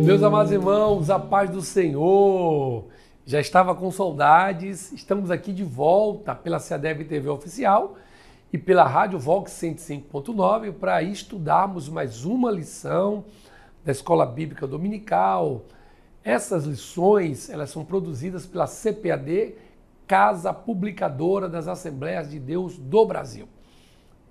Meus amados irmãos, a paz do Senhor. Já estava com saudades, estamos aqui de volta pela CEADEB TV Oficial e pela Rádio Vox 105.9 para estudarmos mais uma lição da Escola Bíblica Dominical. Essas lições, elas são produzidas pela CPAD, Casa Publicadora das Assembleias de Deus do Brasil.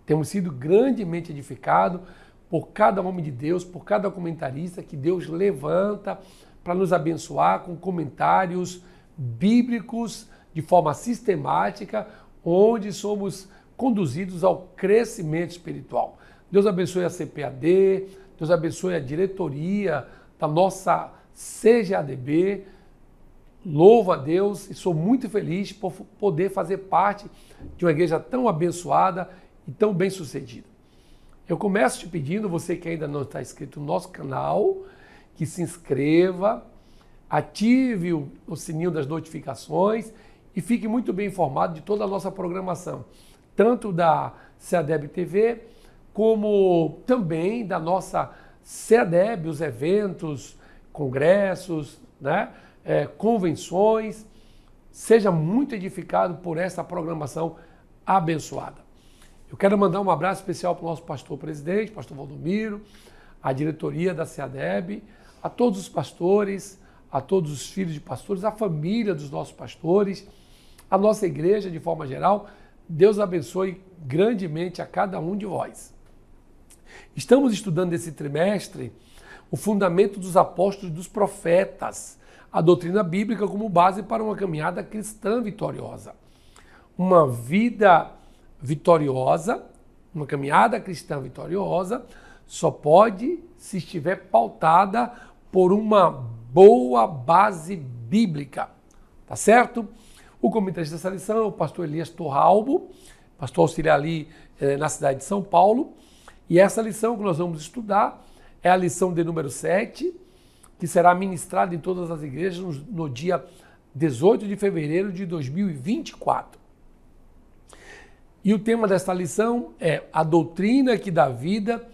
Temos sido grandemente edificados por cada homem de Deus, por cada comentarista que Deus levanta para nos abençoar com comentários bíblicos de forma sistemática, onde somos conduzidos ao crescimento espiritual. Deus abençoe a CPAD, Deus abençoe a diretoria da nossa CGADB. Louvo a Deus e sou muito feliz por poder fazer parte de uma igreja tão abençoada e tão bem-sucedida. Eu começo te pedindo, você que ainda não está inscrito no nosso canal, que se inscreva, ative o sininho das notificações e fique muito bem informado de toda a nossa programação, tanto da CEADEB TV, como também da nossa CEADEB, os eventos, congressos, convenções. Seja muito edificado por essa programação abençoada. Eu quero mandar um abraço especial para o nosso pastor-presidente, pastor Valdomiro, a diretoria da CEADEB, a todos os pastores, a todos os filhos de pastores, a família dos nossos pastores, a nossa igreja de forma geral. Deus abençoe grandemente a cada um de vós. Estamos estudando esse trimestre o fundamento dos apóstolos e dos profetas, a doutrina bíblica como base para uma caminhada cristã vitoriosa. Uma vida vitoriosa, uma caminhada cristã vitoriosa, só pode se estiver pautada por uma boa base bíblica, tá certo? O comentarista dessa lição é o pastor Elias Torralbo, pastor auxiliar ali na cidade de São Paulo, e essa lição que nós vamos estudar é a lição de número 7, que será ministrada em todas as igrejas no dia 18 de fevereiro de 2024. E o tema desta lição é a doutrina que dá vida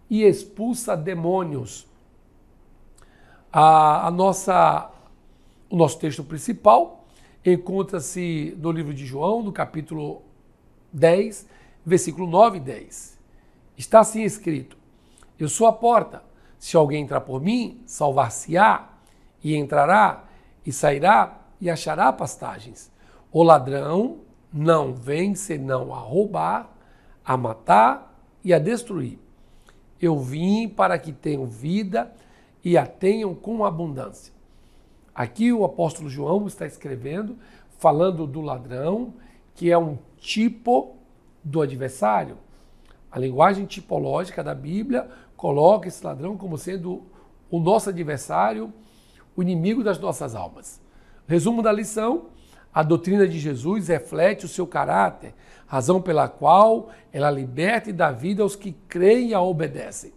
e expulsa demônios. O nosso texto principal encontra-se no livro de João, no capítulo 10, versículo 9 e 10. Está assim escrito: eu sou a porta, se alguém entrar por mim, salvar-se-á, e entrará, e sairá, e achará pastagens. O ladrão não vem senão a roubar, a matar e a destruir. Eu vim para que tenham vida e a tenham com abundância. Aqui o apóstolo João está escrevendo, falando do ladrão, que é um tipo do adversário. A linguagem tipológica da Bíblia coloca esse ladrão como sendo o nosso adversário, o inimigo das nossas almas. Resumo da lição: a doutrina de Jesus reflete o seu caráter, razão pela qual ela liberta e dá vida aos que creem e a obedecem.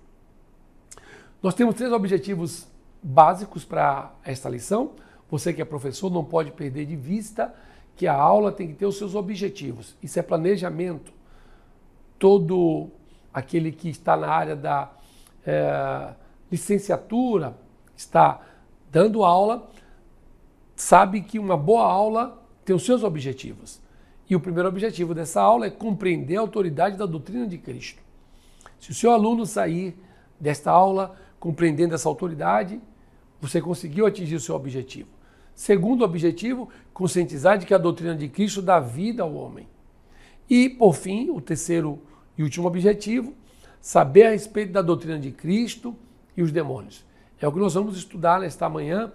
Nós temos 3 objetivos básicos para esta lição. Você que é professor não pode perder de vista que a aula tem que ter os seus objetivos. Isso é planejamento. Todo aquele que está na área da licenciatura, está dando aula, sabe que uma boa aula tem os seus objetivos. E o primeiro objetivo dessa aula é compreender a autoridade da doutrina de Cristo. Se o seu aluno sair desta aula compreendendo essa autoridade, você conseguiu atingir o seu objetivo. Segundo objetivo, conscientizar de que a doutrina de Cristo dá vida ao homem. E, por fim, o terceiro e último objetivo, saber a respeito da doutrina de Cristo e os demônios. É o que nós vamos estudar nesta manhã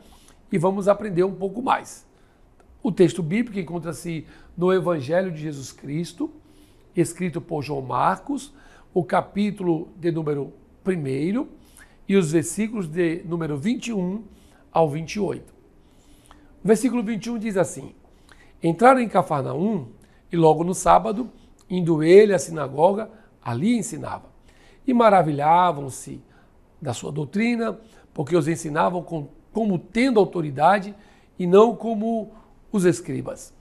e vamos aprender um pouco mais. O texto bíblico encontra-se no Evangelho de Jesus Cristo, escrito por João Marcos, o capítulo de número 1 e os versículos de número 21 ao 28. O versículo 21 diz assim: entraram em Cafarnaum e logo no sábado, indo ele à sinagoga, ali ensinava. E maravilhavam-se da sua doutrina, porque os ensinavam como tendo autoridade e não como os escribas.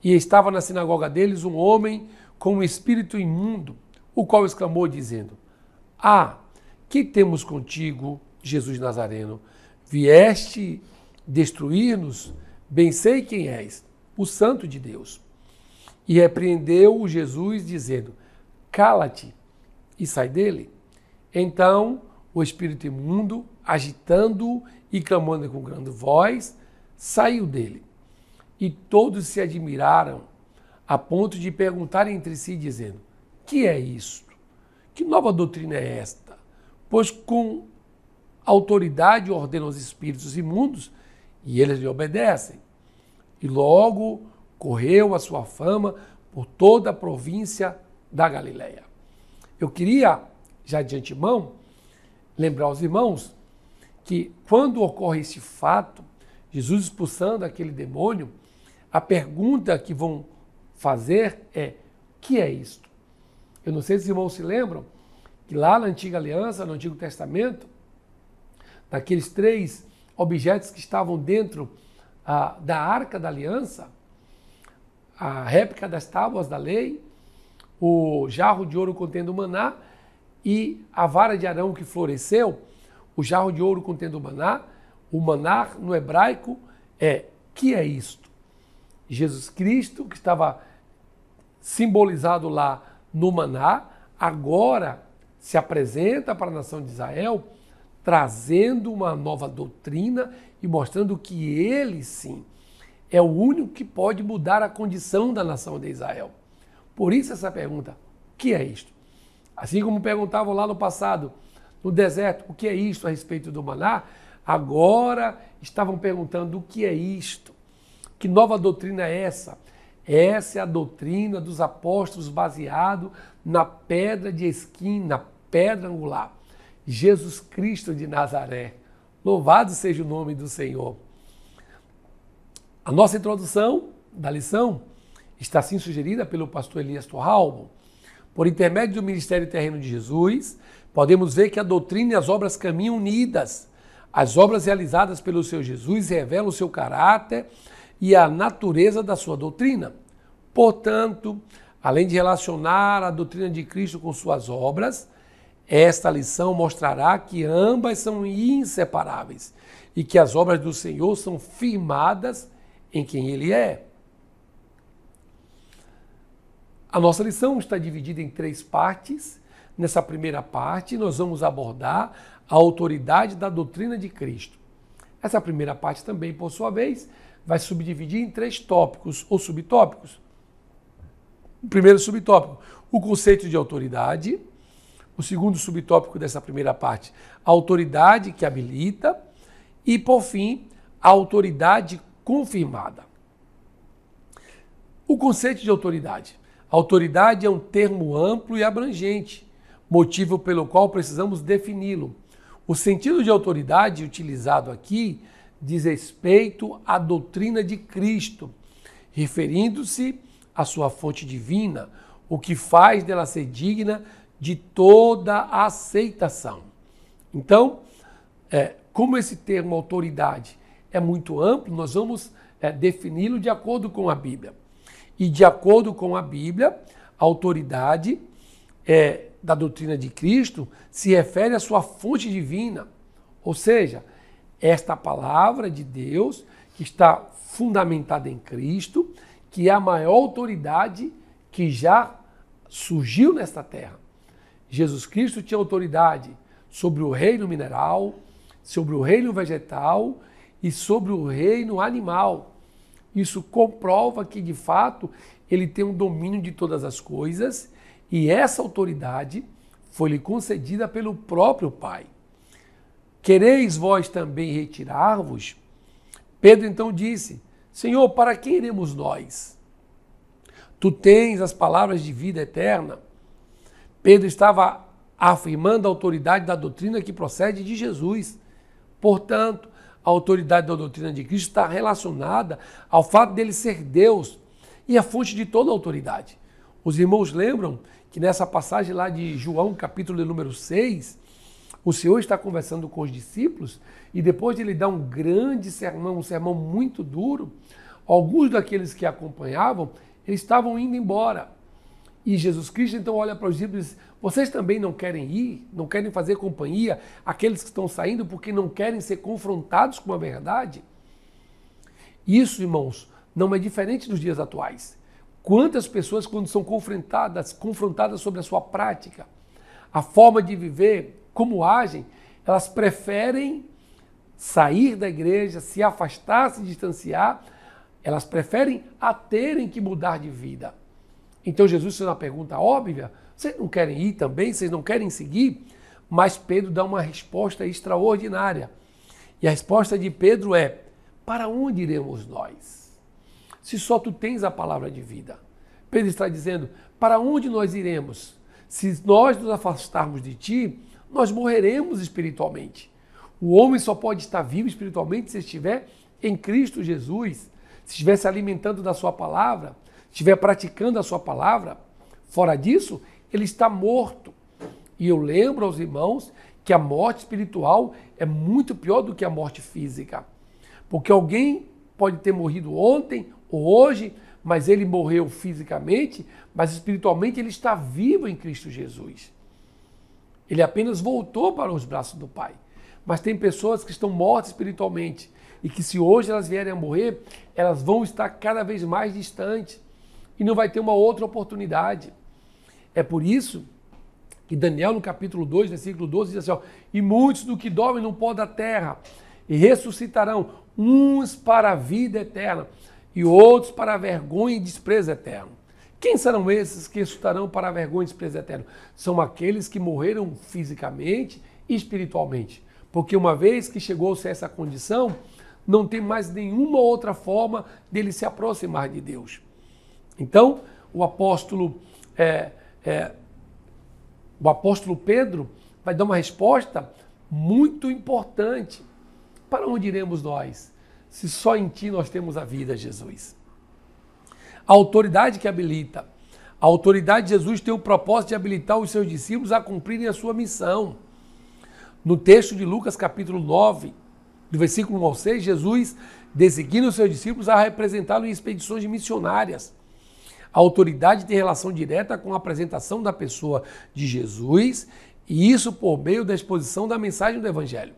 E estava na sinagoga deles um homem com um espírito imundo, o qual exclamou dizendo: Ah, que temos contigo, Jesus Nazareno? Vieste destruir-nos? Bem sei quem és, o Santo de Deus. E repreendeu Jesus, dizendo: cala-te e sai dele. Então o espírito imundo, agitando-o e clamando com grande voz, saiu dele. E todos se admiraram, a ponto de perguntar entre si, dizendo: que é isto? Que nova doutrina é esta? Pois com autoridade ordena aos espíritos imundos, e eles lhe obedecem. E logo correu a sua fama por toda a província da Galileia. Eu queria, já de antemão, lembrar aos irmãos que quando ocorre esse fato, Jesus expulsando aquele demônio, a pergunta que vão fazer é: que é isto? Eu não sei se os irmãos se lembram que lá na Antiga Aliança, no Antigo Testamento, daqueles 3 objetos que estavam dentro da Arca da Aliança, a réplica das tábuas da lei, o jarro de ouro contendo o maná e a vara de Arão que floresceu, o jarro de ouro contendo o maná no hebraico que é isto? Jesus Cristo, que estava simbolizado lá no maná, agora se apresenta para a nação de Israel, trazendo uma nova doutrina e mostrando que ele, sim, é o único que pode mudar a condição da nação de Israel. Por isso essa pergunta: o que é isto? Assim como perguntavam lá no passado, no deserto, o que é isto a respeito do maná, agora estavam perguntando: o que é isto? Que nova doutrina é essa? Essa é a doutrina dos apóstolos baseado na pedra de esquina, na pedra angular. Jesus Cristo de Nazaré. Louvado seja o nome do Senhor. A nossa introdução da lição está assim sugerida pelo pastor Elias Torralbo. Por intermédio do ministério terreno de Jesus, podemos ver que a doutrina e as obras caminham unidas. As obras realizadas pelo seu Jesus revelam o seu caráter e a natureza da sua doutrina. Portanto, além de relacionar a doutrina de Cristo com suas obras, esta lição mostrará que ambas são inseparáveis e que as obras do Senhor são firmadas em quem Ele é. A nossa lição está dividida em 3 partes. Nessa primeira parte, nós vamos abordar a autoridade da doutrina de Cristo. Essa primeira parte também, por sua vez, vai subdividir em 3 tópicos ou subtópicos. O primeiro subtópico, o conceito de autoridade. O segundo subtópico dessa primeira parte, a autoridade que habilita. E, por fim, a autoridade confirmada. O conceito de autoridade. A autoridade é um termo amplo e abrangente, motivo pelo qual precisamos defini-lo. O sentido de autoridade utilizado aqui diz respeito à doutrina de Cristo, referindo-se à sua fonte divina, o que faz dela ser digna de toda a aceitação. Então, como esse termo autoridade é muito amplo, nós vamos defini-lo de acordo com a Bíblia. E de acordo com a Bíblia, a autoridade da doutrina de Cristo se refere à sua fonte divina, ou seja, esta palavra de Deus que está fundamentada em Cristo, que é a maior autoridade que já surgiu nesta terra. Jesus Cristo tinha autoridade sobre o reino mineral, sobre o reino vegetal e sobre o reino animal. Isso comprova que, de fato, ele tem um domínio de todas as coisas e essa autoridade foi-lhe concedida pelo próprio Pai. Quereis vós também retirar-vos? Pedro então disse: Senhor, para quem iremos nós? Tu tens as palavras de vida eterna. Pedro estava afirmando a autoridade da doutrina que procede de Jesus. Portanto, a autoridade da doutrina de Cristo está relacionada ao fato dele ser Deus e a fonte de toda a autoridade. Os irmãos lembram que nessa passagem lá de João, capítulo número 6, o Senhor está conversando com os discípulos e depois de ele dar um grande sermão, um sermão muito duro, alguns daqueles que acompanhavam, eles estavam indo embora. E Jesus Cristo então olha para os discípulos e diz, vocês também não querem ir, não querem fazer companhia àqueles que estão saindo porque não querem ser confrontados com a verdade? Isso, irmãos, não é diferente dos dias atuais. Quantas pessoas, quando são confrontadas sobre a sua prática, a forma de viver, como agem, elas preferem sair da igreja, se afastar, se distanciar, elas preferem a terem que mudar de vida. Então Jesus fez uma pergunta óbvia, vocês não querem ir também, vocês não querem seguir? Mas Pedro dá uma resposta extraordinária. E a resposta de Pedro é, para onde iremos nós? Se só tu tens a palavra de vida. Pedro está dizendo, para onde nós iremos? Se nós nos afastarmos de ti, nós morreremos espiritualmente. O homem só pode estar vivo espiritualmente se estiver em Cristo Jesus, se estiver se alimentando da sua palavra, se estiver praticando a sua palavra. Fora disso, ele está morto. E eu lembro aos irmãos que a morte espiritual é muito pior do que a morte física. Porque alguém pode ter morrido ontem ou hoje, mas ele morreu fisicamente, mas espiritualmente ele está vivo em Cristo Jesus. Ele apenas voltou para os braços do Pai. Mas tem pessoas que estão mortas espiritualmente e que se hoje elas vierem a morrer, elas vão estar cada vez mais distantes e não vai ter uma outra oportunidade. É por isso que Daniel, no capítulo 2, versículo 12, diz assim, ó, e muitos do que dormem no pó da terra e ressuscitarão, uns para a vida eterna e outros para a vergonha e desprezo eterno. Quem serão esses que ressuscitarão para a vergonha e desprezo eterno? São aqueles que morreram fisicamente e espiritualmente. Porque uma vez que chegou-se a essa condição, não tem mais nenhuma outra forma dele se aproximar de Deus. Então, o apóstolo Pedro vai dar uma resposta muito importante. Para onde iremos nós, se só em ti nós temos a vida, Jesus? A autoridade que habilita. A autoridade de Jesus tem o propósito de habilitar os seus discípulos a cumprirem a sua missão. No texto de Lucas, capítulo 9, do versículo 1 ao 6, Jesus designa os seus discípulos a representá-lo em expedições missionárias. A autoridade tem relação direta com a apresentação da pessoa de Jesus, e isso por meio da exposição da mensagem do Evangelho.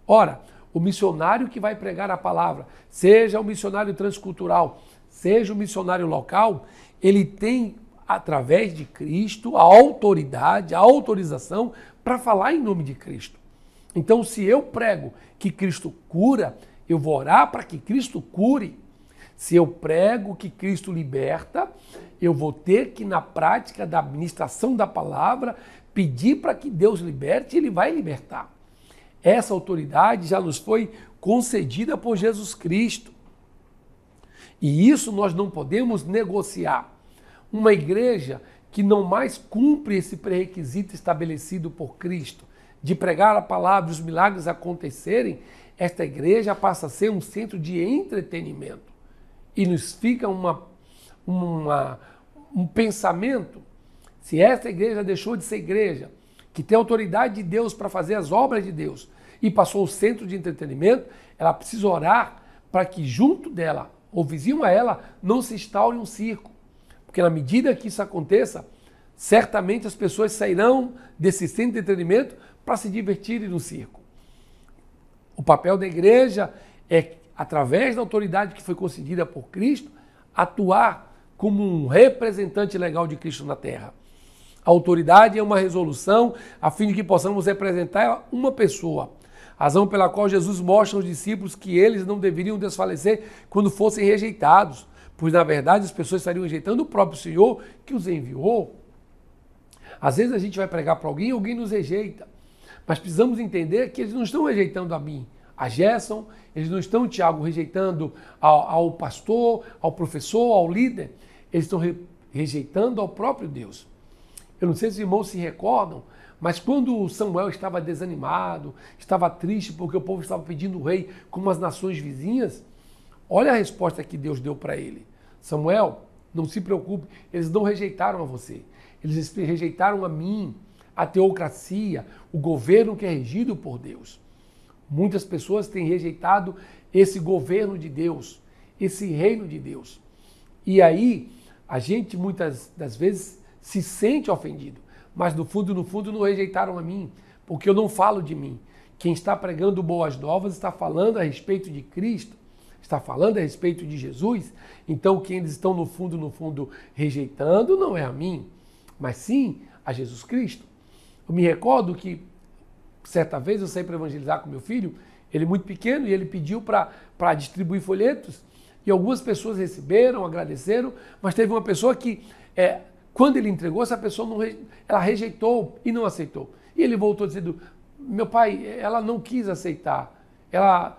Ora, o missionário que vai pregar a palavra, seja o missionário transcultural, seja o missionário local, ele tem, através de Cristo, a autoridade, a autorização para falar em nome de Cristo. Então, se eu prego que Cristo cura, eu vou orar para que Cristo cure. Se eu prego que Cristo liberta, eu vou ter que, na prática da administração da palavra, pedir para que Deus liberte e Ele vai libertar. Essa autoridade já nos foi concedida por Jesus Cristo. E isso nós não podemos negociar. Uma igreja que não mais cumpre esse pré-requisito estabelecido por Cristo, de pregar a palavra e os milagres acontecerem, esta igreja passa a ser um centro de entretenimento. E nos fica um pensamento, se esta igreja deixou de ser igreja, que tem autoridade de Deus para fazer as obras de Deus, e passou ao centro de entretenimento, ela precisa orar para que junto dela, ou vizinho a ela, não se instaure um circo. Porque na medida que isso aconteça, certamente as pessoas sairão desse centro de entretenimento para se divertirem no circo. O papel da igreja é, através da autoridade que foi concedida por Cristo, atuar como um representante legal de Cristo na terra. A autoridade é uma resolução a fim de que possamos representar uma pessoa. Razão pela qual Jesus mostra aos discípulos que eles não deveriam desfalecer quando fossem rejeitados, pois na verdade as pessoas estariam rejeitando o próprio Senhor que os enviou. Às vezes a gente vai pregar para alguém e alguém nos rejeita, mas precisamos entender que eles não estão rejeitando a mim, a Gerson, eles não estão, Tiago, rejeitando ao pastor, ao professor, ao líder, eles estão rejeitando ao próprio Deus. Eu não sei se os irmãos se recordam, mas quando Samuel estava desanimado, estava triste porque o povo estava pedindo o rei como as nações vizinhas, olha a resposta que Deus deu para ele. Samuel, não se preocupe, eles não rejeitaram a você, eles rejeitaram a mim, a teocracia, o governo que é regido por Deus. Muitas pessoas têm rejeitado esse governo de Deus, esse reino de Deus. E aí, a gente muitas das vezes se sente ofendido, mas no fundo não rejeitaram a mim, porque eu não falo de mim. Quem está pregando boas novas está falando a respeito de Cristo, está falando a respeito de Jesus. Então quem eles estão no fundo rejeitando não é a mim, mas sim a Jesus Cristo. Eu me recordo que certa vez eu saí para evangelizar com meu filho, ele muito pequeno, e ele pediu para distribuir folhetos, e algumas pessoas receberam, agradeceram, mas teve uma pessoa que, quando ele entregou, essa pessoa ela rejeitou e não aceitou. E ele voltou dizendo, meu pai, ela não quis aceitar, ela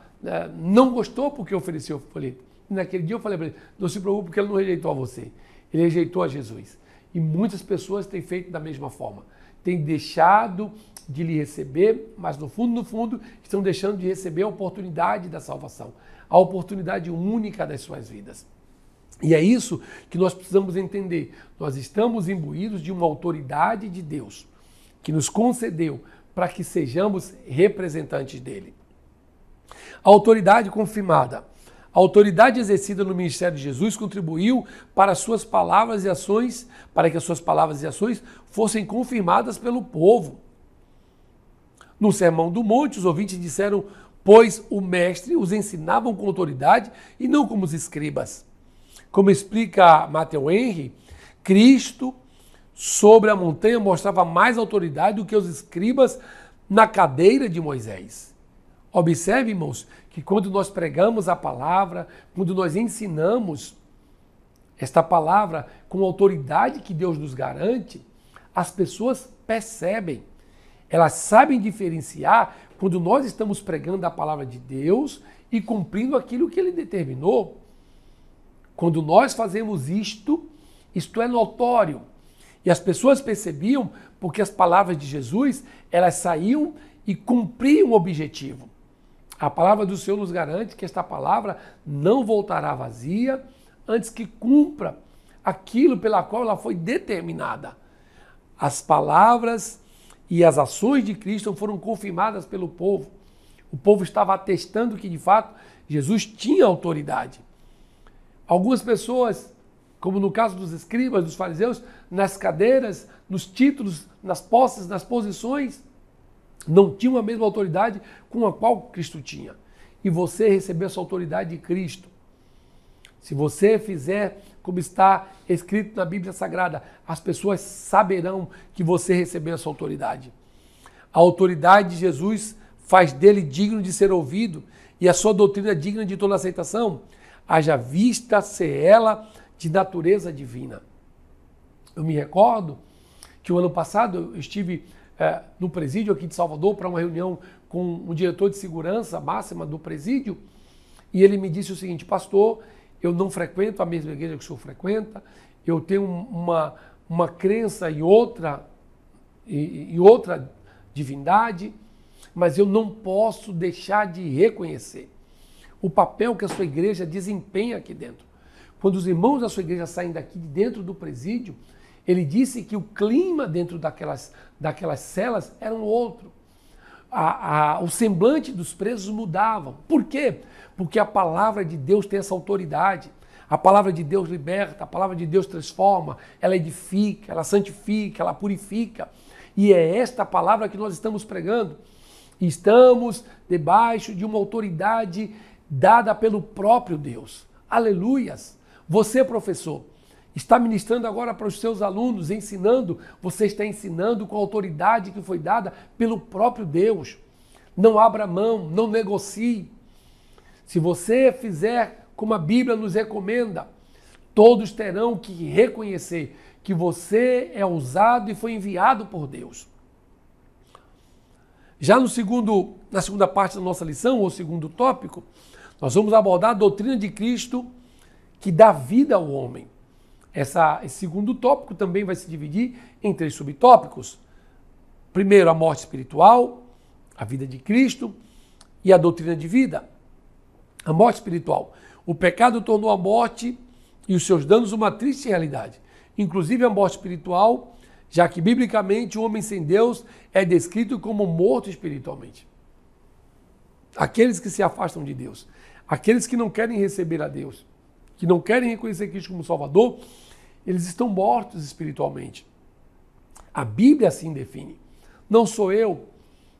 não gostou porque eu ofereci o folheto. E naquele dia eu falei para ele, não se preocupe porque ele não rejeitou a você, ele rejeitou a Jesus. E muitas pessoas têm feito da mesma forma, têm deixado de lhe receber, mas no fundo, estão deixando de receber a oportunidade da salvação, a oportunidade única das suas vidas. E é isso que nós precisamos entender. Nós estamos imbuídos de uma autoridade de Deus, que nos concedeu para que sejamos representantes dele. A autoridade confirmada. A autoridade exercida no ministério de Jesus contribuiu para que as suas palavras e ações fossem confirmadas pelo povo. No Sermão do Monte, os ouvintes disseram, pois o mestre os ensinavam com autoridade e não como os escribas. Como explica Matthew Henry, Cristo sobre a montanha mostrava mais autoridade do que os escribas na cadeira de Moisés. Observe, irmãos, que quando nós pregamos a palavra, quando nós ensinamos esta palavra com a autoridade que Deus nos garante, as pessoas percebem. Elas sabem diferenciar quando nós estamos pregando a palavra de Deus e cumprindo aquilo que Ele determinou. Quando nós fazemos isto é notório. E as pessoas percebiam porque as palavras de Jesus, elas saíam e cumpriam o objetivo. A palavra do Senhor nos garante que esta palavra não voltará vazia antes que cumpra aquilo pela qual ela foi determinada. As palavras e as ações de Cristo foram confirmadas pelo povo. O povo estava atestando que, de fato, Jesus tinha autoridade. Algumas pessoas, como no caso dos escribas, dos fariseus, nas cadeiras, nos títulos, nas posses, nas posições, não tinham a mesma autoridade com a qual Cristo tinha. E você recebeu essa autoridade de Cristo. Se você fizer como está escrito na Bíblia Sagrada, as pessoas saberão que você recebeu essa autoridade. A autoridade de Jesus faz dele digno de ser ouvido e a sua doutrina digna de toda aceitação, haja vista ser ela de natureza divina. Eu me recordo que o ano passado eu estive no presídio aqui de Salvador para uma reunião com o diretor de segurança máxima do presídio e ele me disse o seguinte, pastor, eu não frequento a mesma igreja que o senhor frequenta, eu tenho uma crença em outra divindade, mas eu não posso deixar de reconhecer o papel que a sua igreja desempenha aqui dentro. Quando os irmãos da sua igreja saem daqui de dentro do presídio, ele disse que o clima dentro daquelas celas era um outro. O semblante dos presos mudava. Por quê? Porque a palavra de Deus tem essa autoridade. A palavra de Deus liberta, a palavra de Deus transforma, ela edifica, ela santifica, ela purifica. E é esta palavra que nós estamos pregando. Estamos debaixo de uma autoridade dada pelo próprio Deus. Aleluias! Você, professor, está ministrando agora para os seus alunos, ensinando, você está ensinando com a autoridade que foi dada pelo próprio Deus. Não abra mão, não negocie. Se você fizer como a Bíblia nos recomenda, todos terão que reconhecer que você é usado e foi enviado por Deus. Já na segunda parte da nossa lição, ou segundo tópico, nós vamos abordar a doutrina de Cristo que dá vida ao homem. Esse segundo tópico também vai se dividir em 3 subtópicos. Primeiro, a morte espiritual, a vida de Cristo e a doutrina de vida. A morte espiritual. O pecado tornou a morte e os seus danos uma triste realidade. Inclusive a morte espiritual, já que biblicamente o homem sem Deus é descrito como morto espiritualmente. Aqueles que se afastam de Deus, aqueles que não querem receber a Deus, que não querem reconhecer Cristo como Salvador, eles estão mortos espiritualmente. A Bíblia assim define. Não sou eu,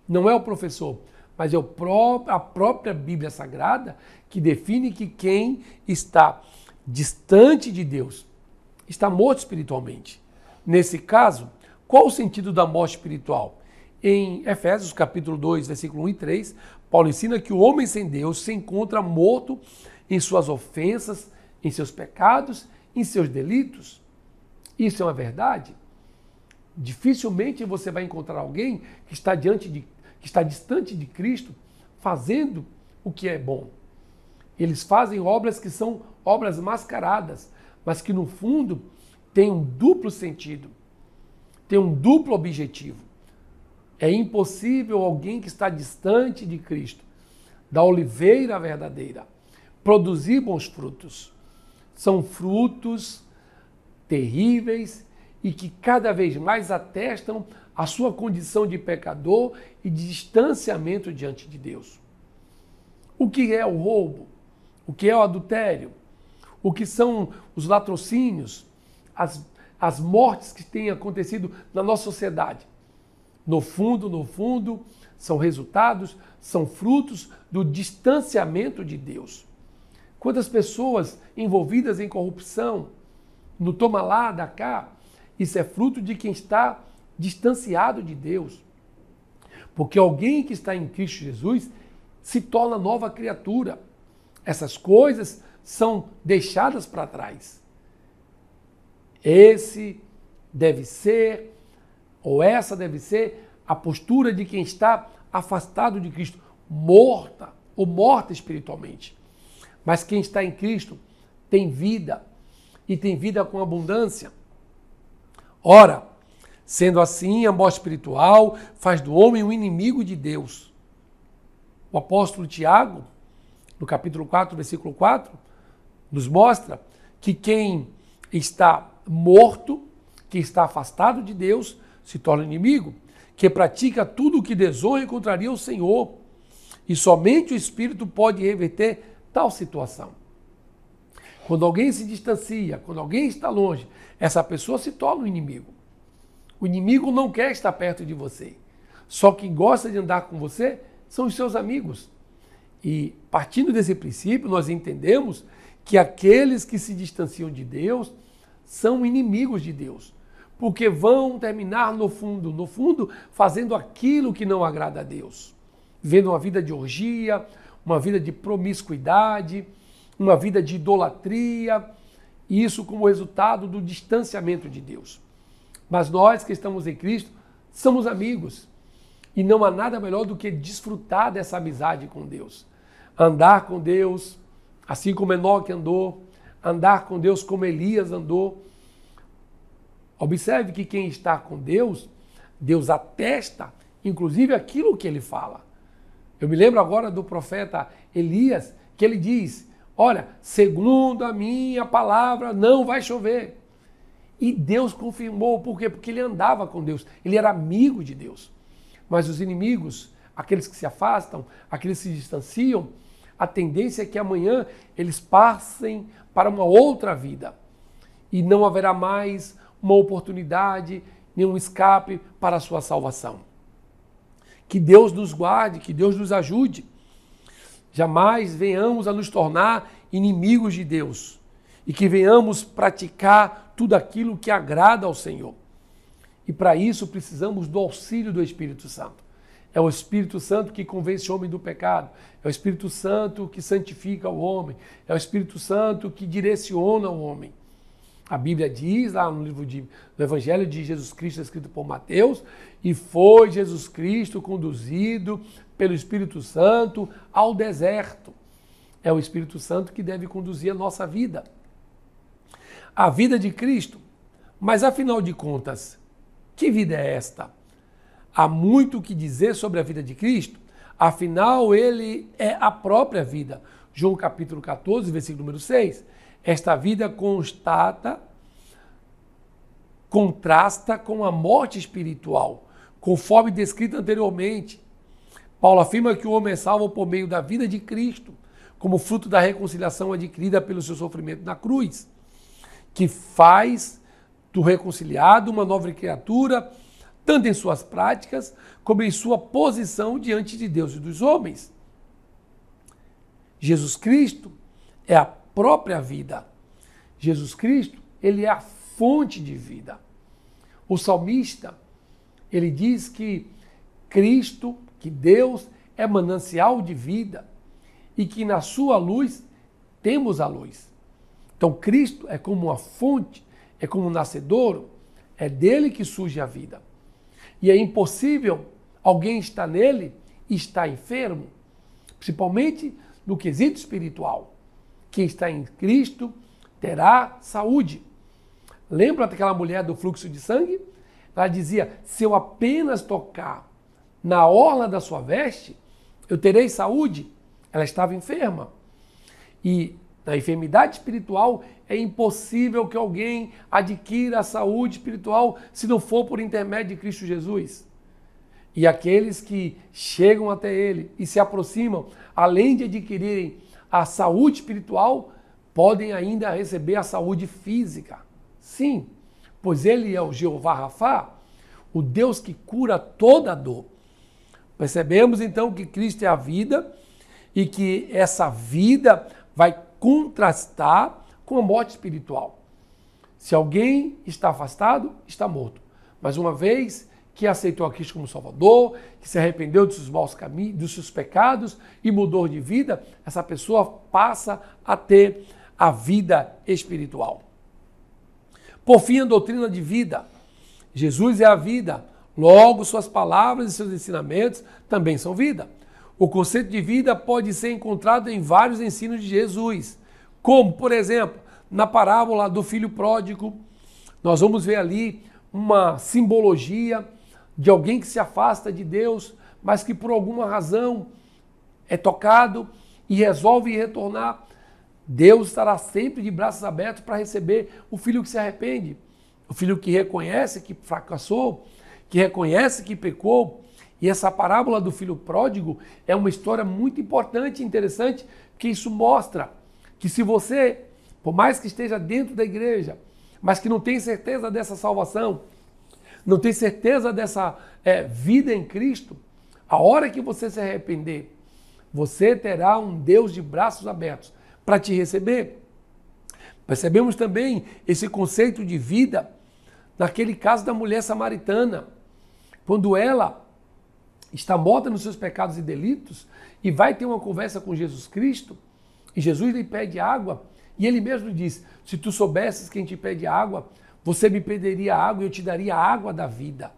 não é o professor, mas é a própria Bíblia Sagrada que define que quem está distante de Deus está morto espiritualmente. Nesse caso, qual o sentido da morte espiritual? Em Efésios capítulo 2, versículo 1 e 3, Paulo ensina que o homem sem Deus se encontra morto em suas ofensas, em seus pecados, em seus delitos. Isso é uma verdade? Dificilmente você vai encontrar alguém que está distante de Cristo fazendo o que é bom. Eles fazem obras que são obras mascaradas, mas que no fundo têm um duplo sentido, têm um duplo objetivo. É impossível alguém que está distante de Cristo, da oliveira verdadeira, produzir bons frutos. São frutos terríveis e que cada vez mais atestam a sua condição de pecador e de distanciamento diante de Deus. O que é o roubo? O que é o adultério? O que são os latrocínios? As mortes que têm acontecido na nossa sociedade? No fundo, são resultados, são frutos do distanciamento de Deus. Quantas pessoas envolvidas em corrupção, no toma lá, dá cá, isso é fruto de quem está distanciado de Deus. Porque alguém que está em Cristo Jesus se torna nova criatura. Essas coisas são deixadas para trás. Esse deve ser, ou essa deve ser, a postura de quem está afastado de Cristo, morta ou morta espiritualmente. Mas quem está em Cristo tem vida, e tem vida com abundância. Ora, sendo assim, a morte espiritual faz do homem um inimigo de Deus. O apóstolo Tiago, no capítulo 4, versículo 4, nos mostra que quem está morto, quem está afastado de Deus, se torna inimigo, que pratica tudo o que desonra e contraria o Senhor. E somente o Espírito pode reverter tal situação. Quando alguém se distancia, quando alguém está longe, essa pessoa se torna um inimigo. O inimigo não quer estar perto de você. Só quem gosta de andar com você são os seus amigos. E partindo desse princípio, nós entendemos que aqueles que se distanciam de Deus são inimigos de Deus. Porque vão terminar no fundo, fazendo aquilo que não agrada a Deus. Vivendo uma vida de orgia, uma vida de promiscuidade, uma vida de idolatria, e isso como resultado do distanciamento de Deus. Mas nós que estamos em Cristo somos amigos, e não há nada melhor do que desfrutar dessa amizade com Deus. Andar com Deus, assim como Enoque andou, andar com Deus como Elias andou. Observe que quem está com Deus, Deus atesta, inclusive, aquilo que ele fala. Eu me lembro agora do profeta Elias, que ele diz, olha, segundo a minha palavra, não vai chover. E Deus confirmou, por quê? Porque ele andava com Deus, ele era amigo de Deus. Mas os inimigos, aqueles que se afastam, aqueles que se distanciam, a tendência é que amanhã eles passem para uma outra vida. E não haverá mais uma oportunidade, nenhum escape para a sua salvação. Que Deus nos guarde, que Deus nos ajude. Jamais venhamos a nos tornar inimigos de Deus e que venhamos praticar tudo aquilo que agrada ao Senhor. E para isso precisamos do auxílio do Espírito Santo. É o Espírito Santo que convence o homem do pecado, é o Espírito Santo que santifica o homem, é o Espírito Santo que direciona o homem. A Bíblia diz lá no livro do Evangelho de Jesus Cristo, escrito por Mateus, e foi Jesus Cristo conduzido pelo Espírito Santo ao deserto. É o Espírito Santo que deve conduzir a nossa vida. A vida de Cristo. Mas afinal de contas, que vida é esta? Há muito o que dizer sobre a vida de Cristo, afinal ele é a própria vida. João capítulo 14, versículo número 6. Esta vida contrasta com a morte espiritual, conforme descrito anteriormente. Paulo afirma que o homem é salvo por meio da vida de Cristo, como fruto da reconciliação adquirida pelo seu sofrimento na cruz, que faz do reconciliado uma nova criatura tanto em suas práticas como em sua posição diante de Deus e dos homens. Jesus Cristo é a própria vida. Jesus Cristo, ele é a fonte de vida. O salmista, ele diz que Cristo, que Deus é manancial de vida e que na sua luz temos a luz. Então Cristo é como uma fonte, é como um nascedouro, é dele que surge a vida. E é impossível alguém estar nele e estar enfermo, principalmente no quesito espiritual. Quem está em Cristo terá saúde. Lembra daquela mulher do fluxo de sangue? Ela dizia, se eu apenas tocar na orla da sua veste, eu terei saúde. Ela estava enferma. E na enfermidade espiritual é impossível que alguém adquira a saúde espiritual se não for por intermédio de Cristo Jesus. E aqueles que chegam até Ele e se aproximam, além de adquirirem a saúde espiritual, podem ainda receber a saúde física. Sim, pois Ele é o Jeová Rafá, o Deus que cura toda a dor. Percebemos então que Cristo é a vida e que essa vida vai contrastar com a morte espiritual. Se alguém está afastado, está morto. Mas uma vez que aceitou a Cristo como Salvador, que se arrependeu dos seus maus caminhos, dos seus pecados e mudou de vida, essa pessoa passa a ter a vida espiritual. Por fim, a doutrina de vida. Jesus é a vida, logo suas palavras e seus ensinamentos também são vida. O conceito de vida pode ser encontrado em vários ensinos de Jesus, como, por exemplo, na parábola do filho pródigo, nós vamos ver ali uma simbologia de alguém que se afasta de Deus, mas que por alguma razão é tocado e resolve retornar. Deus estará sempre de braços abertos para receber o filho que se arrepende, o filho que reconhece que fracassou, que reconhece que pecou. E essa parábola do filho pródigo é uma história muito importante e interessante, porque isso mostra que se você, por mais que esteja dentro da igreja, mas que não tem certeza dessa salvação, não tem certeza dessa vida em Cristo, a hora que você se arrepender, você terá um Deus de braços abertos para te receber. Percebemos também esse conceito de vida naquele caso da mulher samaritana, quando ela está morta nos seus pecados e delitos e vai ter uma conversa com Jesus Cristo e Jesus lhe pede água e ele mesmo diz, se tu soubesses quem te pede água, você me pediria água e eu te daria a água da vida,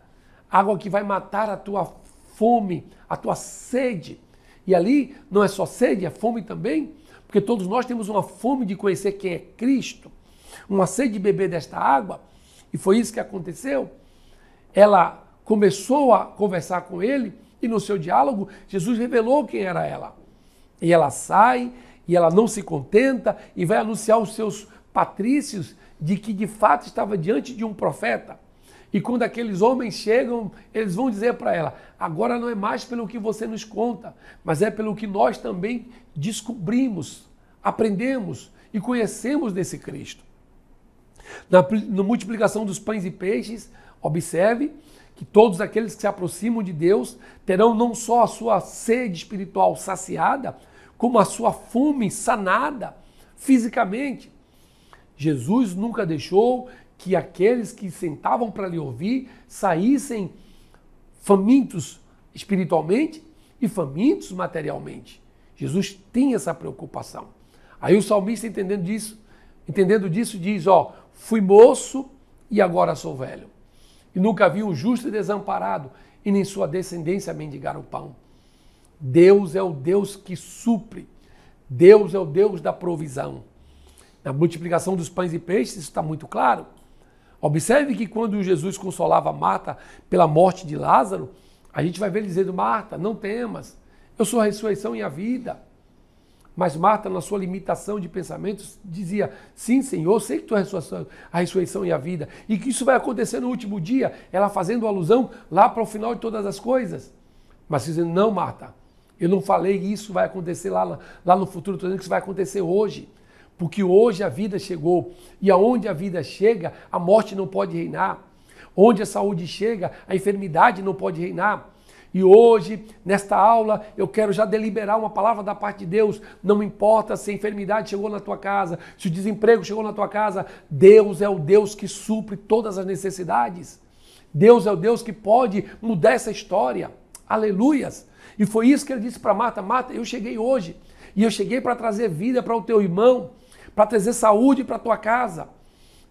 água que vai matar a tua fome, a tua sede. E ali não é só sede, é fome também, porque todos nós temos uma fome de conhecer quem é Cristo, uma sede de beber desta água, e foi isso que aconteceu. Ela começou a conversar com ele e no seu diálogo Jesus revelou quem era ela. E ela sai e ela não se contenta e vai anunciar aos seus patrícios de que de fato estava diante de um profeta. E quando aqueles homens chegam, eles vão dizer para ela, agora não é mais pelo que você nos conta, mas é pelo que nós também descobrimos, aprendemos e conhecemos desse Cristo. Na multiplicação dos pães e peixes, observe que todos aqueles que se aproximam de Deus terão não só a sua sede espiritual saciada, como a sua fome sanada fisicamente. Jesus nunca deixou que aqueles que sentavam para lhe ouvir saíssem famintos espiritualmente e famintos materialmente. Jesus tem essa preocupação. Aí o salmista, entendendo disso, diz, fui moço e agora sou velho. E nunca vi um justo desamparado e nem sua descendência mendigar o pão. Deus é o Deus que supre. Deus é o Deus da provisão. Na multiplicação dos pães e peixes, isso está muito claro. Observe que quando Jesus consolava Marta pela morte de Lázaro, a gente vai ver ele dizendo, Marta, não temas, eu sou a ressurreição e a vida. Mas Marta, na sua limitação de pensamentos, dizia, sim, Senhor, eu sei que tu és a ressurreição e a vida, e que isso vai acontecer no último dia, ela fazendo alusão lá para o final de todas as coisas. Mas dizendo, não, Marta, eu não falei que isso vai acontecer lá no futuro, estou dizendo que isso vai acontecer hoje. Porque hoje a vida chegou, e aonde a vida chega, a morte não pode reinar. Onde a saúde chega, a enfermidade não pode reinar. E hoje, nesta aula, eu quero já deliberar uma palavra da parte de Deus. Não importa se a enfermidade chegou na tua casa, se o desemprego chegou na tua casa, Deus é o Deus que supre todas as necessidades. Deus é o Deus que pode mudar essa história. Aleluias! E foi isso que ele disse para Marta: Marta, eu cheguei hoje. E eu cheguei para trazer vida para o teu irmão, para trazer saúde para a tua casa.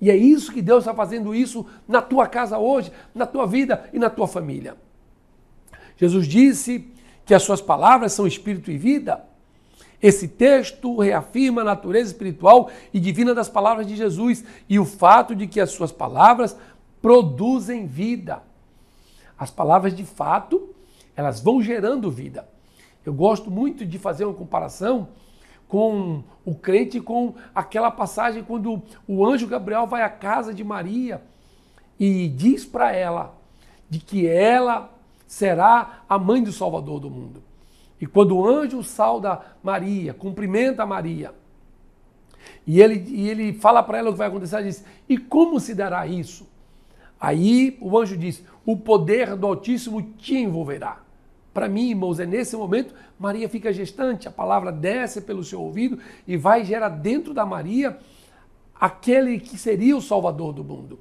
E é isso que Deus está fazendo isso na tua casa hoje, na tua vida e na tua família. Jesus disse que as suas palavras são espírito e vida. Esse texto reafirma a natureza espiritual e divina das palavras de Jesus e o fato de que as suas palavras produzem vida. As palavras, de fato, elas vão gerando vida. Eu gosto muito de fazer uma comparação com o crente com aquela passagem quando o anjo Gabriel vai à casa de Maria e diz para ela de que ela será a mãe do Salvador do mundo. E quando o anjo sauda Maria, cumprimenta Maria, e ele fala para ela o que vai acontecer, ela diz: e como se dará isso? Aí o anjo diz: o poder do Altíssimo te envolverá. Para mim, irmãos, é nesse momento, Maria fica gestante, a palavra desce pelo seu ouvido e vai gerar dentro da Maria aquele que seria o Salvador do mundo.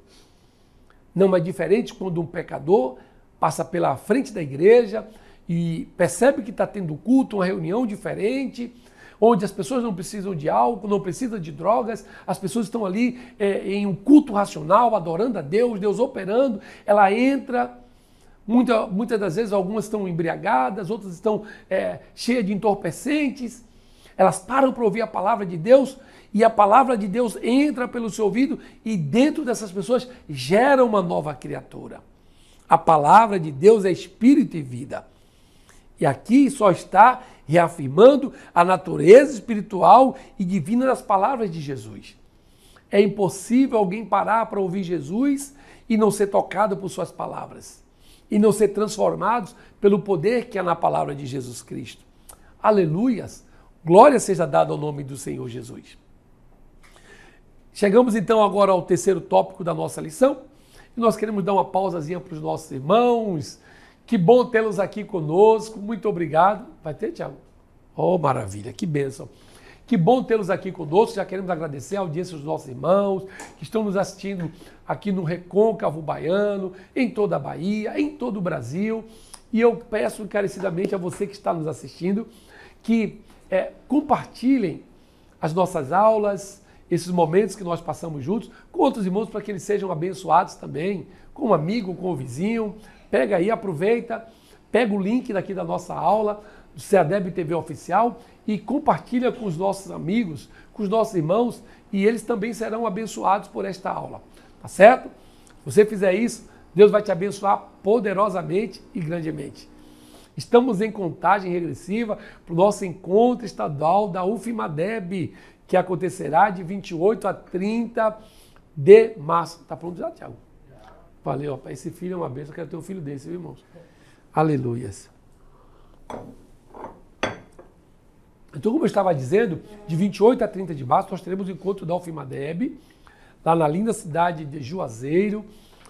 Não é diferente quando um pecador passa pela frente da igreja e percebe que está tendo culto, uma reunião diferente, onde as pessoas não precisam de álcool, não precisam de drogas, as pessoas estão ali em um culto racional, adorando a Deus, Deus operando. Ela entra, muitas das vezes algumas estão embriagadas, outras estão cheias de entorpecentes, elas param para ouvir a palavra de Deus e a palavra de Deus entra pelo seu ouvido e dentro dessas pessoas gera uma nova criatura. A palavra de Deus é espírito e vida. E aqui só está reafirmando a natureza espiritual e divina das palavras de Jesus. É impossível alguém parar para ouvir Jesus e não ser tocado por suas palavras. E não ser transformados pelo poder que há na palavra de Jesus Cristo. Aleluias! Glória seja dada ao nome do Senhor Jesus. Chegamos então agora ao terceiro tópico da nossa lição. E nós queremos dar uma pausazinha para os nossos irmãos. Que bom tê-los aqui conosco. Muito obrigado. Vai ter, Tiago? Oh, maravilha, que bênção. Que bom tê-los aqui conosco. Já queremos agradecer a audiência dos nossos irmãos que estão nos assistindo aqui no Recôncavo Baiano, em toda a Bahia, em todo o Brasil. E eu peço encarecidamente a você que está nos assistindo que compartilhem as nossas aulas, esses momentos que nós passamos juntos, com outros irmãos para que eles sejam abençoados também, com um amigo, com um vizinho. Pega aí, aproveita, pega o link daqui da nossa aula, do CEADEB TV Oficial e compartilha com os nossos amigos, com os nossos irmãos e eles também serão abençoados por esta aula, tá certo? Se você fizer isso, Deus vai te abençoar poderosamente e grandemente. Estamos em contagem regressiva para o nosso encontro estadual da UFMADEB, que acontecerá de 28 a 30 de março. Tá pronto já, Tiago? Valeu, rapaz. Esse filho é uma bênção. Eu quero ter um filho desse, viu, irmãos? Aleluias. Então, como eu estava dizendo, de 28 a 30 de março, nós teremos o encontro da UFMADEB, lá na linda cidade de Juazeiro.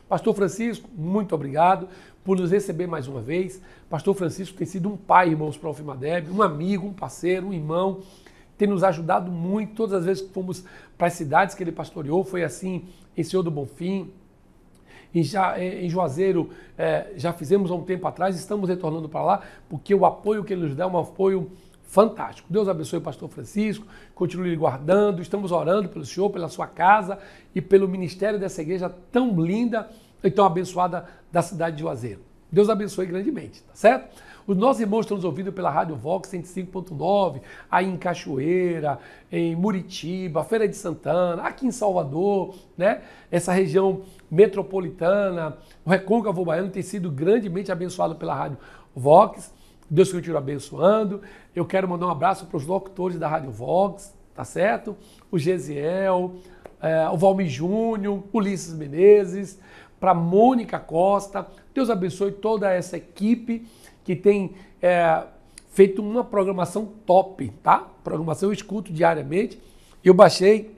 Pastor Francisco, muito obrigado por nos receber mais uma vez. Pastor Francisco tem sido um pai, irmãos, para a UFMADEB, um amigo, um parceiro, um irmão, tem nos ajudado muito. Todas as vezes que fomos para as cidades que ele pastoreou, foi assim em Senhor do Bonfim, em Juazeiro, já fizemos há um tempo atrás, estamos retornando para lá, porque o apoio que ele nos dá é um apoio fantástico. Deus abençoe o pastor Francisco, continue lhe guardando, estamos orando pelo senhor, pela sua casa e pelo ministério dessa igreja tão linda e tão abençoada da cidade de Juazeiro. Deus abençoe grandemente, tá certo? Os nossos irmãos estão nos ouvindo pela Rádio Vox 105.9, aí em Cachoeira, em Muritiba, Feira de Santana, aqui em Salvador, né? Essa região metropolitana, o Recôncavo Baiano tem sido grandemente abençoado pela Rádio Vox. Deus continue abençoando. Eu quero mandar um abraço para os locutores da Rádio Vox, tá certo? O Gesiel, o Valmir Júnior, Ulisses Menezes, para Mônica Costa. Deus abençoe toda essa equipe que tem feito uma programação top, tá? Programação eu escuto diariamente. Eu baixei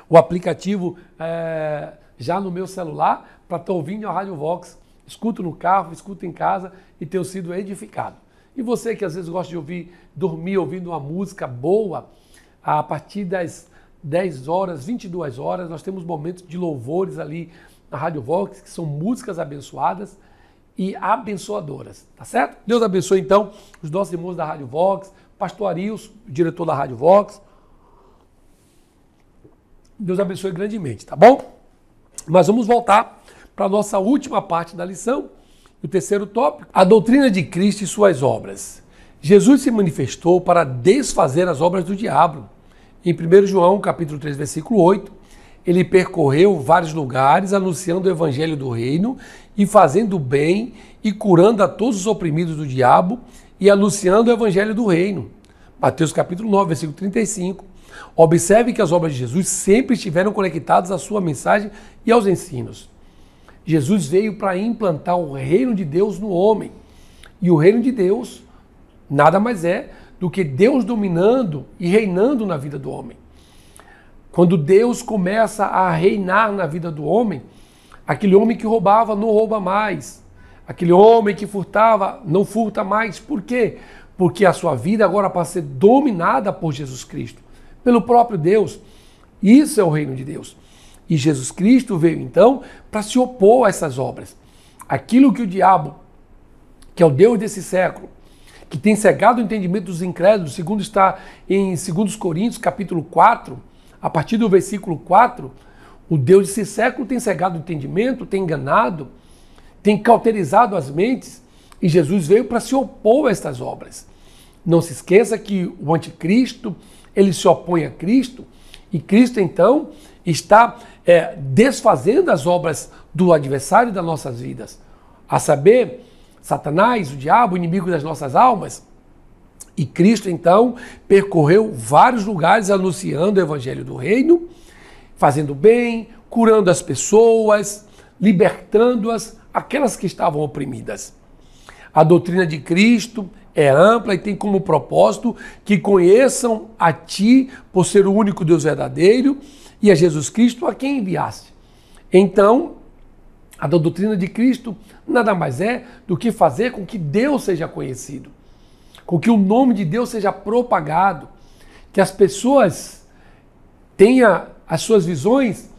o aplicativo já no meu celular para estar ouvindo a Rádio Vox. Escuto no carro, escuto em casa e tenho sido edificado. E você que às vezes gosta de dormir ouvindo uma música boa, a partir das 10 horas, 22 horas, nós temos momentos de louvores ali na Rádio Vox, que são músicas abençoadas e abençoadoras, tá certo? Deus abençoe então os nossos irmãos da Rádio Vox, pastor Arilson, diretor da Rádio Vox. Deus abençoe grandemente, tá bom? Mas vamos voltar para a nossa última parte da lição, o terceiro tópico, a doutrina de Cristo e suas obras. Jesus se manifestou para desfazer as obras do diabo. Em 1 João, capítulo 3, versículo 8, ele percorreu vários lugares anunciando o evangelho do reino e fazendo bem e curando a todos os oprimidos do diabo e anunciando o evangelho do reino. Mateus capítulo 9, versículo 35. Observe que as obras de Jesus sempre estiveram conectadas à sua mensagem e aos ensinos. Jesus veio para implantar o reino de Deus no homem. E o reino de Deus nada mais é do que Deus dominando e reinando na vida do homem. Quando Deus começa a reinar na vida do homem, aquele homem que roubava não rouba mais. Aquele homem que furtava não furta mais. Por quê? Porque a sua vida agora passa a ser dominada por Jesus Cristo, pelo próprio Deus. Isso é o reino de Deus. E Jesus Cristo veio então para se opor a essas obras. Aquilo que o diabo, que é o Deus desse século, que tem cegado o entendimento dos incrédulos, segundo está em 2 Coríntios, capítulo 4, a partir do versículo 4, o Deus desse século tem cegado o entendimento, tem enganado, tem cauterizado as mentes, e Jesus veio para se opor a estas obras. Não se esqueça que o anticristo, ele se opõe a Cristo, e Cristo então está desfazendo as obras do adversário das nossas vidas, a saber, Satanás, o diabo, o inimigo das nossas almas. E Cristo então percorreu vários lugares anunciando o evangelho do reino, fazendo bem, curando as pessoas, libertando-as, aquelas que estavam oprimidas. A doutrina de Cristo é ampla e tem como propósito que conheçam a Ti por ser o único Deus verdadeiro e a Jesus Cristo a quem enviaste. Então, a doutrina de Cristo nada mais é do que fazer com que Deus seja conhecido, com que o nome de Deus seja propagado, que as pessoas tenham as suas visões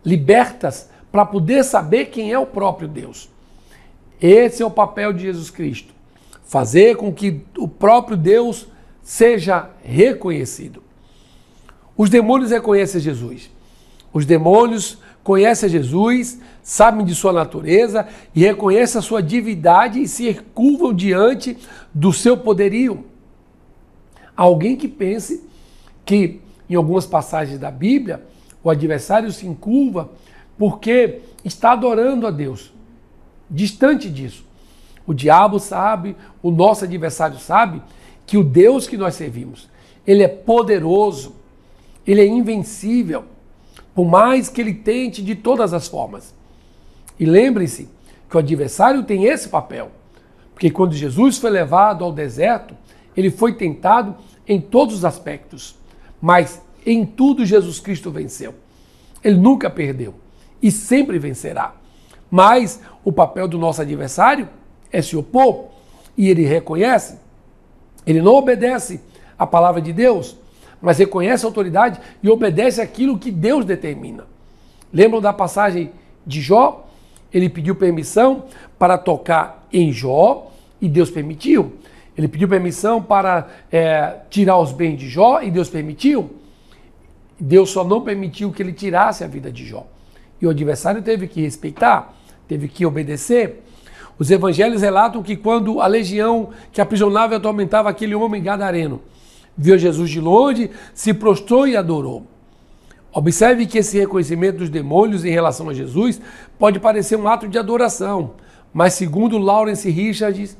libertas para poder saber quem é o próprio Deus. Esse é o papel de Jesus Cristo, fazer com que o próprio Deus seja reconhecido. Os demônios reconhecem Jesus. Os demônios conhecem Jesus, sabem de sua natureza e reconhecem a sua divindade e se curvam diante do seu poderio. Alguém que pense que, em algumas passagens da Bíblia, o adversário se encurva porque está adorando a Deus. Distante disso. O diabo sabe, o nosso adversário sabe, que o Deus que nós servimos, ele é poderoso, ele é invencível, por mais que ele tente de todas as formas. E lembre-se que o adversário tem esse papel, porque quando Jesus foi levado ao deserto, ele foi tentado em todos os aspectos, mas em tudo Jesus Cristo venceu. Ele nunca perdeu e sempre vencerá. Mas o papel do nosso adversário é se opor, e ele reconhece, ele não obedece à palavra de Deus, mas reconhece a autoridade e obedece aquilo que Deus determina. Lembram da passagem de Jó? Ele pediu permissão para tocar em Jó e Deus permitiu. Ele pediu permissão para tirar os bens de Jó e Deus permitiu. Deus só não permitiu que ele tirasse a vida de Jó. E o adversário teve que respeitar, teve que obedecer. Os evangelhos relatam que quando a legião que aprisionava e atormentava aquele homem gadareno viu Jesus de longe, se prostrou e adorou. Observe que esse reconhecimento dos demônios em relação a Jesus pode parecer um ato de adoração, mas segundo Lawrence Richards,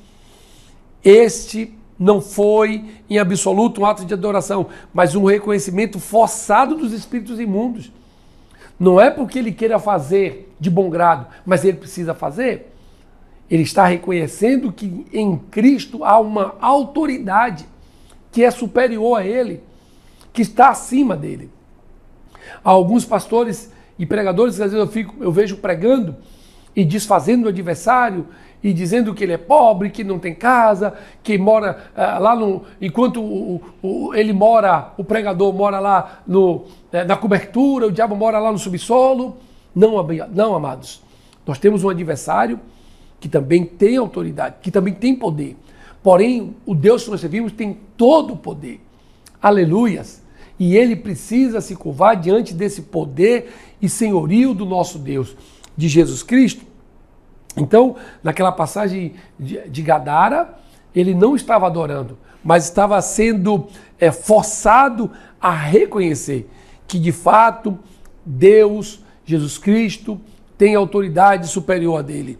este não foi em absoluto um ato de adoração, mas um reconhecimento forçado dos espíritos imundos. Não é porque ele queira fazer de bom grado, mas ele precisa fazer. Ele está reconhecendo que em Cristo há uma autoridade que é superior a ele, que está acima dele. Há alguns pastores e pregadores que às vezes eu vejo pregando e desfazendo o adversário e dizendo que ele é pobre, que não tem casa, que mora lá no... Enquanto ele mora, o pregador mora lá na cobertura, o diabo mora lá no subsolo. Não, amados. Nós temos um adversário que também tem autoridade, que também tem poder. Porém, o Deus que nós servimos tem todo o poder. Aleluias! E ele precisa se curvar diante desse poder e senhorio do nosso Deus, de Jesus Cristo. Então, naquela passagem de Gadara, ele não estava adorando, mas estava sendo forçado a reconhecer que, de fato, Deus, Jesus Cristo, tem autoridade superior a dele.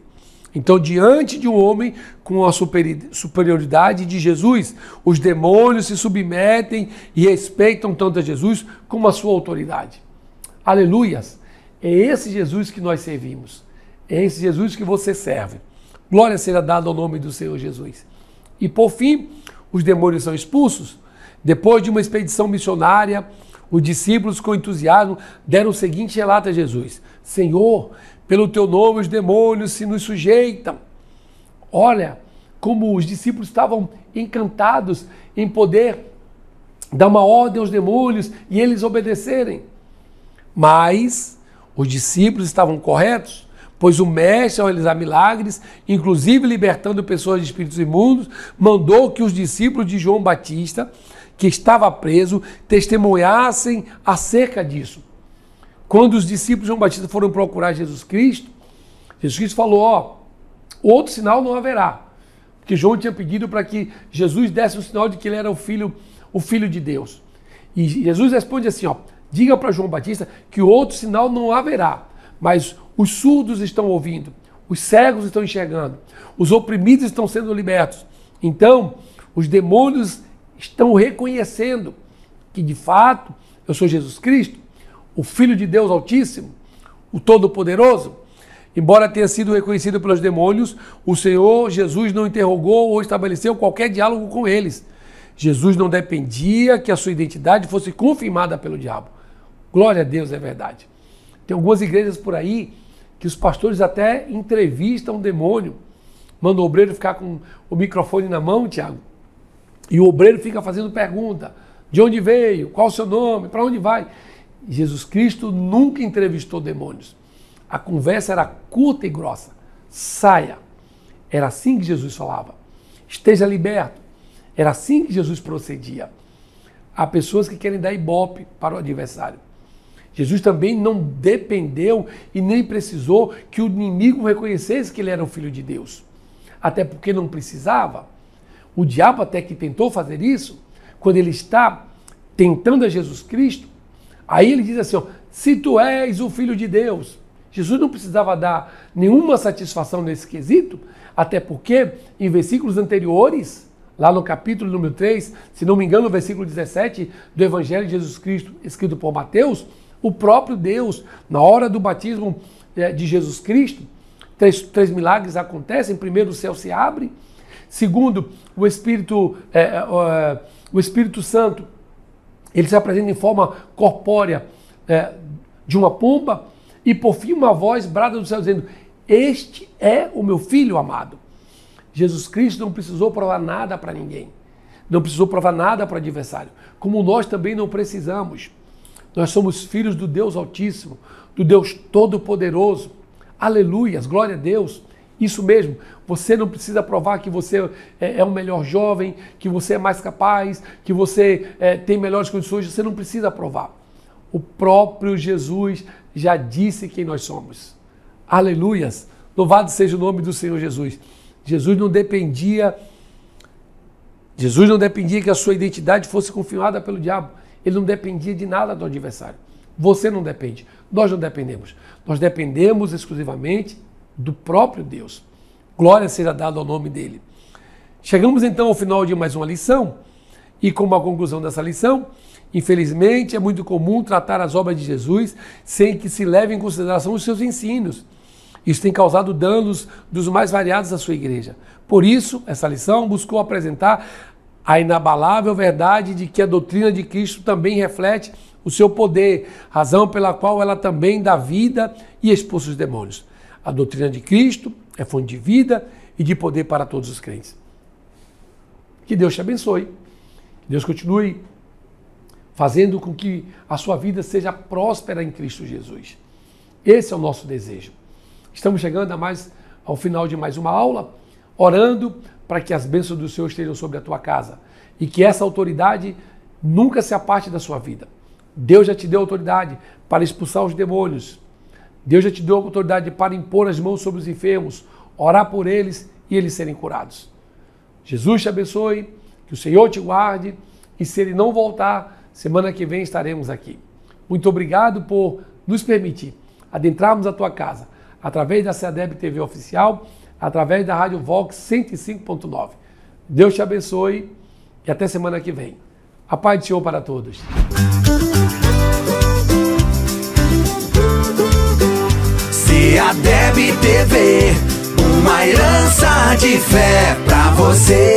Então, diante de um homem com a superioridade de Jesus, os demônios se submetem e respeitam tanto a Jesus como a sua autoridade. Aleluias! É esse Jesus que nós servimos. É esse Jesus que você serve. Glória seja dada ao nome do Senhor Jesus. E por fim, os demônios são expulsos. Depois de uma expedição missionária, os discípulos com entusiasmo deram o seguinte relato a Jesus: Senhor, pelo teu nome os demônios se nos sujeitam. Olha como os discípulos estavam encantados em poder dar uma ordem aos demônios e eles obedecerem. Mas os discípulos estavam corretos, pois o mestre, ao realizar milagres, inclusive libertando pessoas de espíritos imundos, mandou que os discípulos de João Batista, que estava preso, testemunhassem acerca disso. Quando os discípulos de João Batista foram procurar Jesus Cristo falou, outro sinal não haverá. Porque João tinha pedido para que Jesus desse um sinal de que ele era o filho de Deus. E Jesus responde assim, diga para João Batista que outro sinal não haverá, mas os surdos estão ouvindo, os cegos estão enxergando, os oprimidos estão sendo libertos. Então, os demônios estão reconhecendo que, de fato, eu sou Jesus Cristo, o Filho de Deus Altíssimo, o Todo-Poderoso. Embora tenha sido reconhecido pelos demônios, o Senhor Jesus não interrogou ou estabeleceu qualquer diálogo com eles. Jesus não dependia que a sua identidade fosse confirmada pelo diabo. Glória a Deus, é verdade. Tem algumas igrejas por aí que os pastores até entrevistam o demônio. Manda o obreiro ficar com o microfone na mão, Tiago, e o obreiro fica fazendo pergunta. De onde veio? Qual o seu nome? Para onde vai? Jesus Cristo nunca entrevistou demônios. A conversa era curta e grossa. Saia. Era assim que Jesus falava. Esteja liberto. Era assim que Jesus procedia. Há pessoas que querem dar ibope para o adversário. Jesus também não dependeu e nem precisou que o inimigo reconhecesse que ele era o Filho de Deus. Até porque não precisava. O diabo até que tentou fazer isso, quando ele está tentando a Jesus Cristo, aí ele diz assim, se tu és o Filho de Deus. Jesus não precisava dar nenhuma satisfação nesse quesito, até porque em versículos anteriores, lá no capítulo número 3, se não me engano, no versículo 17 do Evangelho de Jesus Cristo, escrito por Mateus, o próprio Deus, na hora do batismo de Jesus Cristo, três milagres acontecem. Primeiro, o céu se abre. Segundo, o Espírito Santo, ele se apresenta em forma corpórea de uma pomba. E por fim, uma voz brada do céu dizendo, este é o meu Filho amado. Jesus Cristo não precisou provar nada para ninguém. Não precisou provar nada para o adversário. Como nós também não precisamos. Nós somos filhos do Deus Altíssimo, do Deus Todo-Poderoso. Aleluias, glória a Deus. Isso mesmo, você não precisa provar que você é o melhor jovem, que você é mais capaz, que você tem melhores condições, você não precisa provar. O próprio Jesus já disse quem nós somos. Aleluias, louvado seja o nome do Senhor Jesus. Jesus não dependia que a sua identidade fosse confirmada pelo diabo. Ele não dependia de nada do adversário. Você não depende. Nós não dependemos. Nós dependemos exclusivamente do próprio Deus. Glória seja dada ao nome dele. Chegamos então ao final de mais uma lição. E como a conclusão dessa lição, infelizmente é muito comum tratar as obras de Jesus sem que se leve em consideração os seus ensinos. Isso tem causado danos dos mais variados à sua igreja. Por isso, essa lição buscou apresentar a inabalável verdade de que a doutrina de Cristo também reflete o seu poder, razão pela qual ela também dá vida e expulsa os demônios. A doutrina de Cristo é fonte de vida e de poder para todos os crentes. Que Deus te abençoe. Que Deus continue fazendo com que a sua vida seja próspera em Cristo Jesus. Esse é o nosso desejo. Estamos chegando ao final de mais uma aula, orando para que as bênçãos do Senhor estejam sobre a tua casa e que essa autoridade nunca se aparte da sua vida. Deus já te deu autoridade para expulsar os demônios. Deus já te deu autoridade para impor as mãos sobre os enfermos, orar por eles e eles serem curados. Jesus te abençoe, que o Senhor te guarde e se Ele não voltar, semana que vem estaremos aqui. Muito obrigado por nos permitir adentrarmos a tua casa através da CEADEB TV Oficial, através da Rádio Vox 105.9. Deus te abençoe e até semana que vem. A paz do Senhor para todos. CEADEB TV, uma herança de fé pra você.